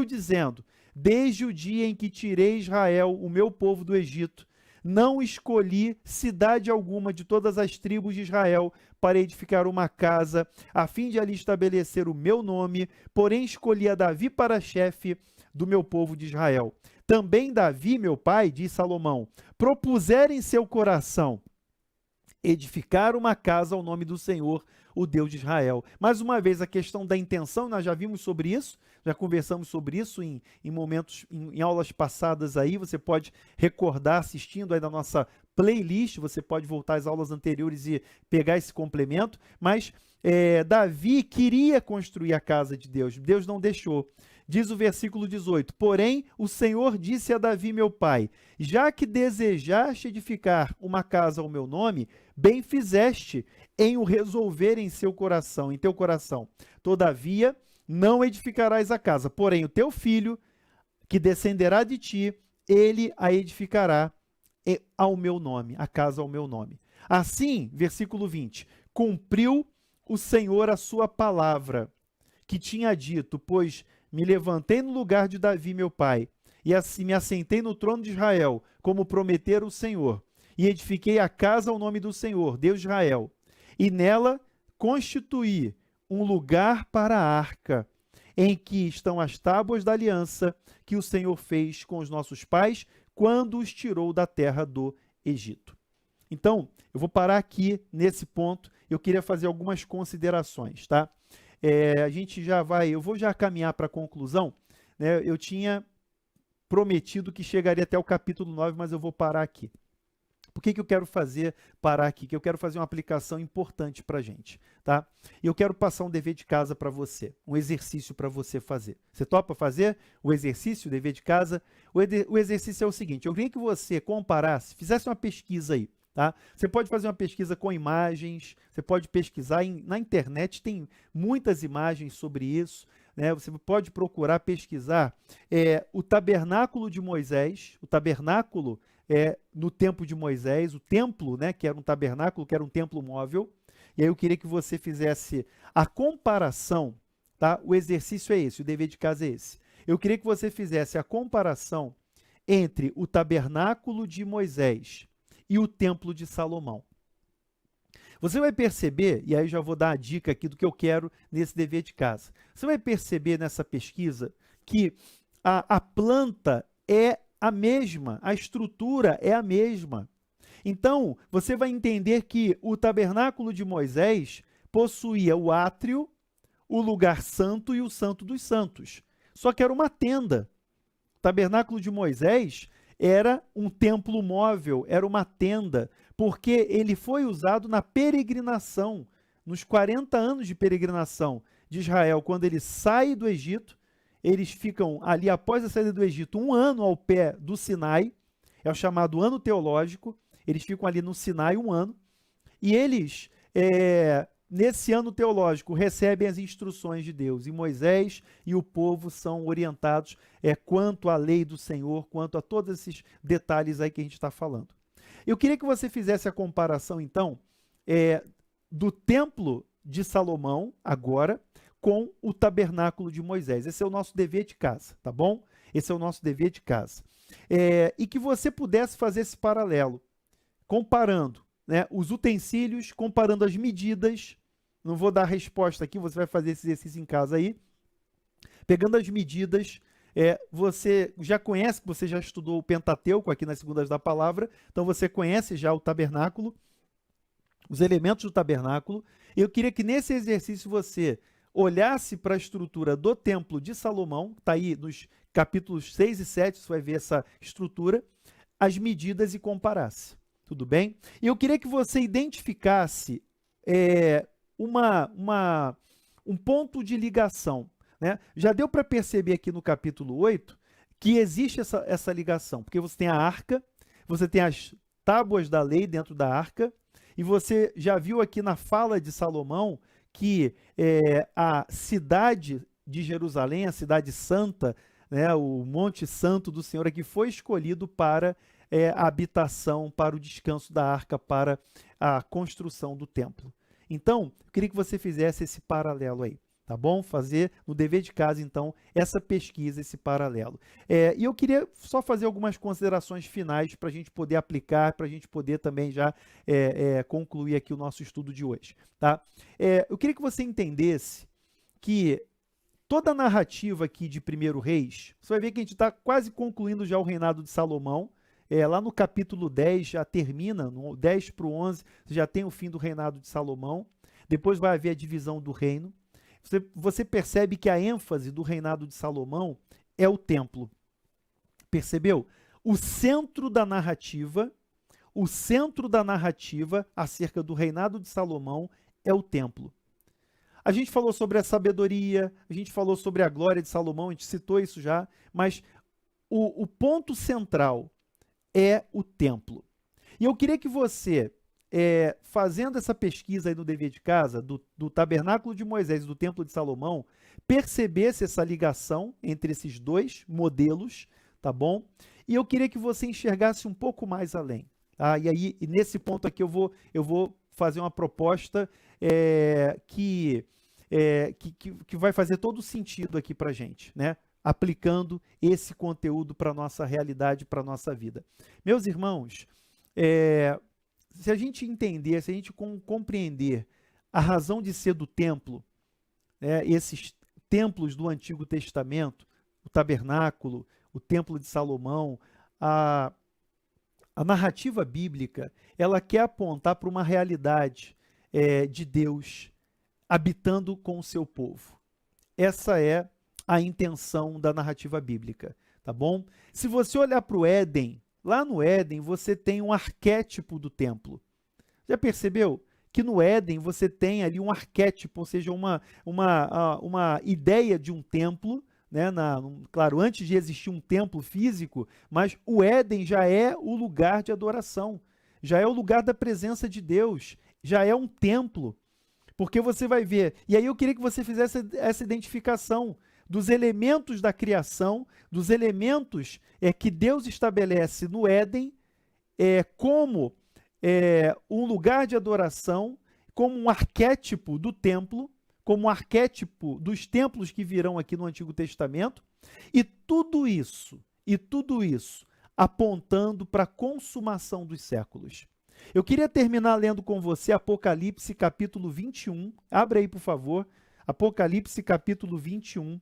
dizendo: desde o dia em que tirei Israel, o meu povo do Egito, não escolhi cidade alguma de todas as tribos de Israel para edificar uma casa, a fim de ali estabelecer o meu nome, porém escolhi a Davi para chefe do meu povo de Israel. Também Davi, meu pai, diz Salomão, propusera em seu coração edificar uma casa ao nome do Senhor, o Deus de Israel. Mais uma vez, a questão da intenção, nós já vimos sobre isso, já conversamos sobre isso em momentos, em aulas passadas aí, você pode recordar assistindo aí na nossa playlist, você pode voltar às aulas anteriores e pegar esse complemento, mas Davi queria construir a casa de Deus, Deus não deixou. Diz o versículo 18, porém o Senhor disse a Davi, meu pai, já que desejaste edificar uma casa ao meu nome, bem fizeste em o resolver em seu coração, em teu coração. Todavia, não edificarás a casa, porém o teu filho, que descenderá de ti, ele a edificará ao meu nome, a casa ao meu nome. Assim, versículo 20, cumpriu o Senhor a sua palavra, que tinha dito, pois me levantei no lugar de Davi, meu pai, e assim me assentei no trono de Israel, como prometera o Senhor, e edifiquei a casa ao nome do Senhor, Deus de Israel, e nela constituí um lugar para a arca, em que estão as tábuas da aliança que o Senhor fez com os nossos pais, quando os tirou da terra do Egito. Então, eu vou parar aqui nesse ponto, eu queria fazer algumas considerações, tá? A gente já vai, eu vou já caminhar para a conclusão, né? Eu tinha prometido que chegaria até o capítulo 9, mas eu vou parar aqui. Por que eu quero parar aqui? Que eu quero fazer uma aplicação importante para a gente, tá? E eu quero passar um dever de casa para você, um exercício para você fazer. Você topa fazer o exercício, o dever de casa? O exercício é o seguinte, eu queria que você comparasse, fizesse uma pesquisa aí, tá? Você pode fazer uma pesquisa com imagens, você pode pesquisar, na internet tem muitas imagens sobre isso, né? Você pode procurar pesquisar o tabernáculo de Moisés, o tabernáculo no tempo de Moisés, o templo, né, que era um tabernáculo, que era um templo móvel, e aí eu queria que você fizesse a comparação, tá? O exercício é esse, o dever de casa é esse. Eu queria que você fizesse a comparação entre o tabernáculo de Moisés e o templo de Salomão. Você vai perceber, e aí eu já vou dar a dica aqui do que eu quero nesse dever de casa. Você vai perceber nessa pesquisa que a planta é a mesma, a estrutura é a mesma. Então, você vai entender que o tabernáculo de Moisés possuía o átrio, o lugar santo e o santo dos santos. Só que era uma tenda. O tabernáculo de Moisés era um templo móvel, era uma tenda, porque ele foi usado na peregrinação, nos 40 anos de peregrinação de Israel, quando ele sai do Egito. Eles ficam ali após a saída do Egito, um ano ao pé do Sinai, é o chamado ano teológico, eles ficam ali no Sinai um ano, e eles, nesse ano teológico, recebem as instruções de Deus, e Moisés e o povo são orientados quanto à lei do Senhor, quanto a todos esses detalhes aí que a gente está falando. Eu queria que você fizesse a comparação, então, do templo de Salomão, agora, com o tabernáculo de Moisés. Esse é o nosso dever de casa, tá bom? Esse é o nosso dever de casa. E que você pudesse fazer esse paralelo, comparando, né, os utensílios, comparando as medidas. Não vou dar a resposta aqui, você vai fazer esse exercício em casa aí. Pegando as medidas, você já conhece, você já estudou o Pentateuco aqui nas Segundas da Palavra, então você conhece já o tabernáculo, os elementos do tabernáculo. Eu queria que nesse exercício você olhasse para a estrutura do templo de Salomão, está aí nos capítulos 6 e 7, você vai ver essa estrutura, as medidas e comparasse, tudo bem? E eu queria que você identificasse um ponto de ligação, né? Já deu para perceber aqui no capítulo 8 que existe essa ligação, porque você tem a arca, você tem as tábuas da lei dentro da arca, e você já viu aqui na fala de Salomão que a cidade de Jerusalém, a cidade santa, né, o Monte Santo do Senhor, que foi escolhido para a habitação, para o descanso da arca, para a construção do templo. Então, eu queria que você fizesse esse paralelo aí, tá? tá bom? Fazer no dever de casa, então, essa pesquisa, esse paralelo. E eu queria só fazer algumas considerações finais para a gente poder aplicar, para a gente poder também já concluir aqui o nosso estudo de hoje, tá? Eu queria que você entendesse que toda a narrativa aqui de 1 Reis, você vai ver que a gente está quase concluindo já o reinado de Salomão. Lá no capítulo 10 já termina, no 10 para o 11, você já tem o fim do reinado de Salomão. Depois vai haver a divisão do reino. Você percebe que a ênfase do reinado de Salomão é o templo. Percebeu? O centro da narrativa acerca do reinado de Salomão é o templo. A gente falou sobre a sabedoria, a gente falou sobre a glória de Salomão, a gente citou isso já, mas o ponto central é o templo. E eu queria que você, fazendo essa pesquisa aí no dever de casa, do tabernáculo de Moisés e do templo de Salomão, percebesse essa ligação entre esses dois modelos, tá bom? E eu queria que você enxergasse um pouco mais além. Tá? E aí, nesse ponto aqui, eu vou fazer uma proposta que vai fazer todo sentido aqui para a gente, né? Aplicando esse conteúdo para a nossa realidade, para a nossa vida. Meus irmãos, se a gente entender, se a gente compreender a razão de ser do templo, esses templos do Antigo Testamento, o tabernáculo, o templo de Salomão, a narrativa bíblica, ela quer apontar para uma realidade de Deus habitando com o seu povo. Essa é a intenção da narrativa bíblica, tá bom? Se você olhar para o Éden, lá no Éden você tem um arquétipo do templo. Já percebeu que no Éden você tem ali um arquétipo, ou seja, uma ideia de um templo, né? Claro, antes de existir um templo físico, mas o Éden já é o lugar de adoração, já é o lugar da presença de Deus, já é um templo. Porque você vai ver, e aí eu queria que você fizesse essa identificação dos elementos da criação, dos elementos que Deus estabelece no Éden, como um lugar de adoração, como um arquétipo do templo, como um arquétipo dos templos que virão aqui no Antigo Testamento, e tudo isso apontando para a consumação dos séculos. Eu queria terminar lendo com você Apocalipse capítulo 21, abre aí por favor, Apocalipse capítulo 21,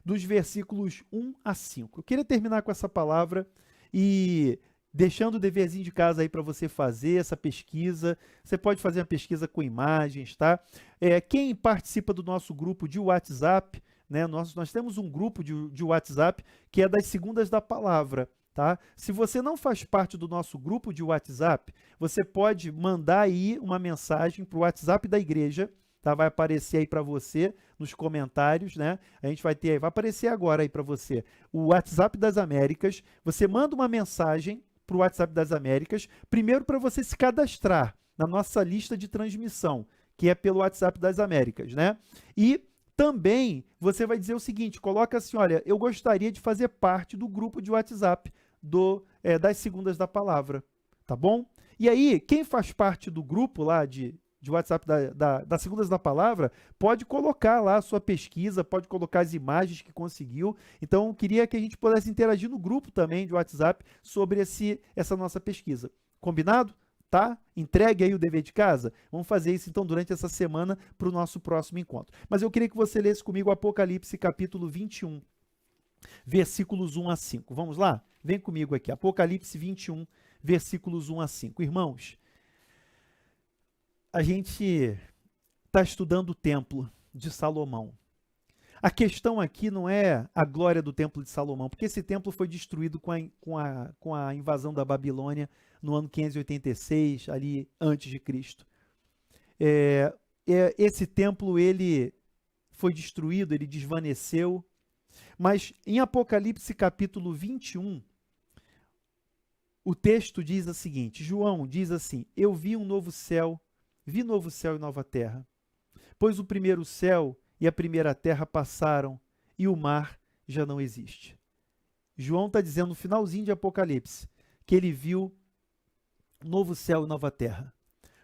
dos versículos 1 a 5. Eu queria terminar com essa palavra e deixando o deverzinho de casa aí para você fazer essa pesquisa. Você pode fazer uma pesquisa com imagens, tá? Quem participa do nosso grupo de WhatsApp, né? Nós temos um grupo de WhatsApp que é das segundas da palavra. Tá? Se você não faz parte do nosso grupo de WhatsApp, você pode mandar aí uma mensagem para o WhatsApp da igreja, tá? Vai aparecer aí para você nos comentários, né? A gente vai aparecer agora aí para você o WhatsApp das Américas. Você manda uma mensagem para o WhatsApp das Américas, primeiro para você se cadastrar na nossa lista de transmissão, que é pelo WhatsApp das Américas, né? E também você vai dizer o seguinte, coloca assim, olha, eu gostaria de fazer parte do grupo de WhatsApp das segundas da palavra, tá bom? E aí, quem faz parte do grupo lá de WhatsApp das segundas da palavra, pode colocar lá a sua pesquisa, pode colocar as imagens que conseguiu. Então, eu queria que a gente pudesse interagir no grupo também de WhatsApp sobre essa nossa pesquisa. Combinado? Tá? Entregue aí o dever de casa. Vamos fazer isso então durante essa semana para o nosso próximo encontro. Mas eu queria que você lesse comigo Apocalipse capítulo 21, versículos 1 a 5. Vamos lá? Vem comigo aqui. Apocalipse 21, versículos 1 a 5. Irmãos, a gente está estudando o templo de Salomão. A questão aqui não é a glória do templo de Salomão, porque esse templo foi destruído com a invasão da Babilônia no ano 586, ali antes de Cristo. Esse templo, ele foi destruído, ele desvaneceu, mas em Apocalipse capítulo 21, o texto diz o seguinte, João diz assim, eu vi novo céu e nova terra, pois o primeiro céu e a primeira terra passaram e o mar já não existe. João está dizendo no finalzinho de Apocalipse que ele viu novo céu e nova terra,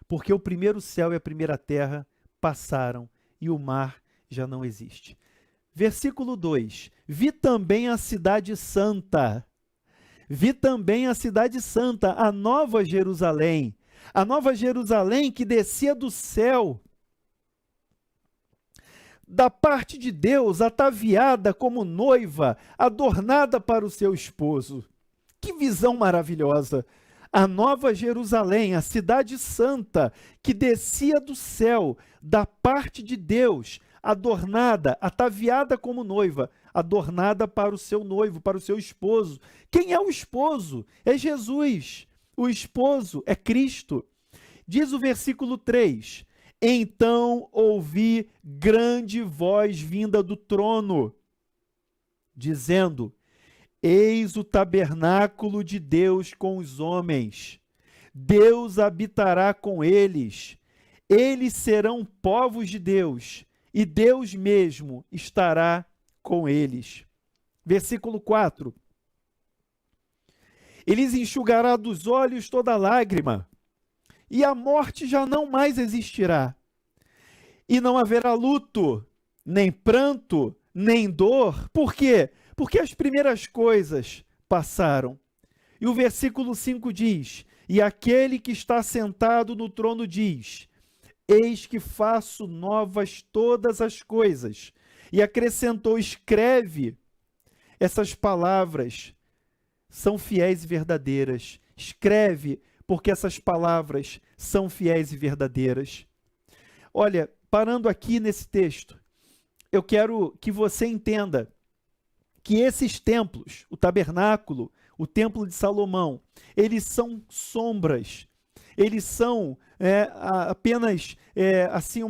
porque o primeiro céu e a primeira terra passaram e o mar já não existe. Versículo 2: vi também a cidade santa. Vi também a cidade santa, a nova Jerusalém. A nova Jerusalém que descia do céu, da parte de Deus, ataviada como noiva, adornada para o seu esposo. Que visão maravilhosa! A nova Jerusalém, a cidade santa, que descia do céu, da parte de Deus, adornada, ataviada como noiva, adornada para o seu noivo, para o seu esposo. Quem é o esposo? É Jesus. O esposo é Cristo. Diz o versículo 3: então ouvi grande voz vinda do trono, dizendo: eis o tabernáculo de Deus com os homens. Deus habitará com eles. Eles serão povos de Deus, e Deus mesmo estará com eles. Versículo 4. Ele lhes enxugará dos olhos toda lágrima, e a morte já não mais existirá. E não haverá luto, nem pranto, nem dor. Por quê? Porque as primeiras coisas passaram. E o versículo 5 diz: e aquele que está sentado no trono diz: eis que faço novas todas as coisas. E acrescentou: escreve. Essas palavras são fiéis e verdadeiras. Escreve, porque essas palavras são fiéis e verdadeiras. Olha, parando aqui nesse texto, eu quero que você entenda que esses templos, o tabernáculo, o templo de Salomão, eles são sombras, eles são apenas assim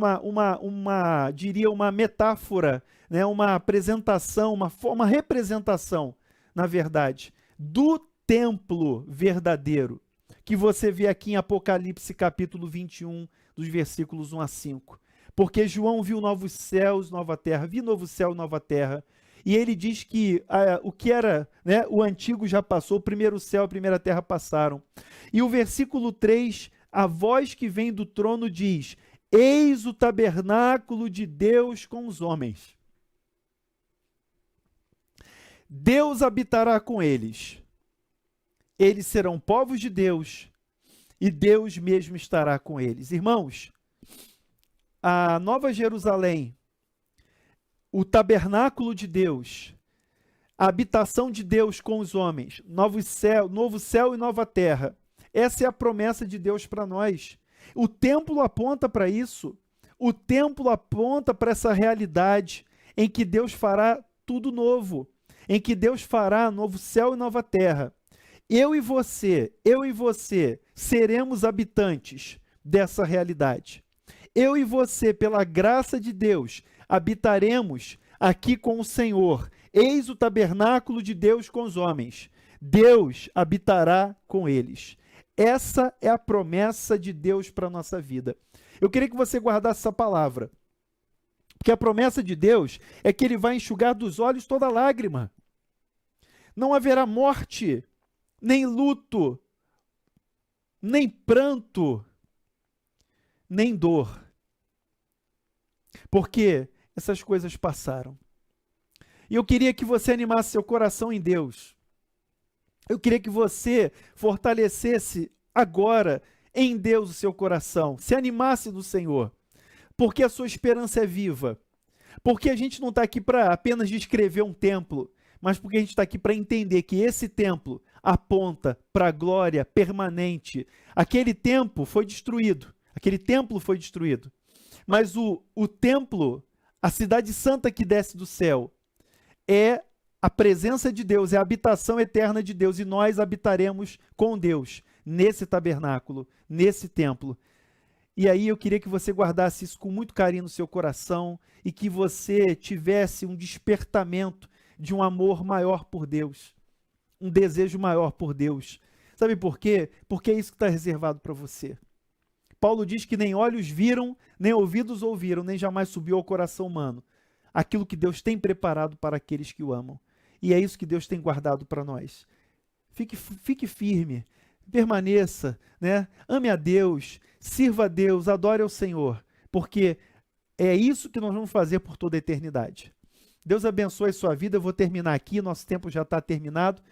diria uma metáfora, né, uma apresentação, uma representação, na verdade, do templo verdadeiro, que você vê aqui em Apocalipse capítulo 21, dos versículos 1 a 5. Porque João viu novos céus, nova terra, vi novo céu, nova terra, e ele diz que o que era, né, o antigo já passou, o primeiro céu, a primeira terra passaram. E o versículo 3, a voz que vem do trono diz: eis o tabernáculo de Deus com os homens. Deus habitará com eles. Eles serão povos de Deus, e Deus mesmo estará com eles. Irmãos, a Nova Jerusalém, o tabernáculo de Deus, a habitação de Deus com os homens, novo céu e nova terra, essa é a promessa de Deus para nós. O templo aponta para isso, o templo aponta para essa realidade em que Deus fará tudo novo, em que Deus fará novo céu e nova terra. Eu e você seremos habitantes dessa realidade. Eu e você, pela graça de Deus, habitaremos aqui com o Senhor. Eis o tabernáculo de Deus com os homens. Deus habitará com eles. Essa é a promessa de Deus para a nossa vida. Eu queria que você guardasse essa palavra, porque a promessa de Deus é que Ele vai enxugar dos olhos toda lágrima. Não haverá morte, nem luto, nem pranto, nem dor, porque essas coisas passaram. E eu queria que você animasse seu coração em Deus. Eu queria que você fortalecesse agora em Deus o seu coração, se animasse no Senhor, porque a sua esperança é viva, porque a gente não está aqui para apenas descrever um templo, mas porque a gente está aqui para entender que esse templo aponta para a glória permanente. Aquele templo foi destruído, mas o templo, a cidade santa que desce do céu, é a presença de Deus, é a habitação eterna de Deus, e nós habitaremos com Deus nesse tabernáculo, nesse templo. E aí eu queria que você guardasse isso com muito carinho no seu coração e que você tivesse um despertamento de um amor maior por Deus, um desejo maior por Deus. Sabe por quê? Porque é isso que está reservado para você. Paulo diz que nem olhos viram, nem ouvidos ouviram, nem jamais subiu ao coração humano aquilo que Deus tem preparado para aqueles que o amam. E é isso que Deus tem guardado para nós. Fique firme, permaneça, né? Ame a Deus, sirva a Deus, adore ao Senhor, porque É isso que nós vamos fazer por toda a eternidade. Deus abençoe a sua vida. Eu vou terminar aqui, nosso tempo já está terminado,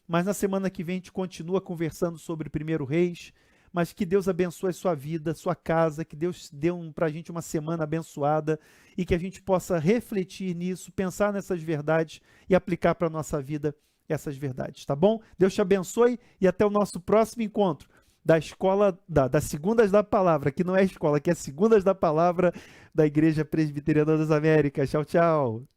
mas na semana que vem a gente continua conversando sobre 1 Reis. Mas que Deus abençoe a sua vida, sua casa, que Deus dê para a gente uma semana abençoada e que a gente possa refletir nisso, pensar nessas verdades e aplicar para a nossa vida essas verdades, tá bom? Deus te abençoe e até o nosso próximo encontro da escola, das Segundas da Palavra, que não é escola, que é Segundas da Palavra da Igreja Presbiteriana das Américas. Tchau, tchau.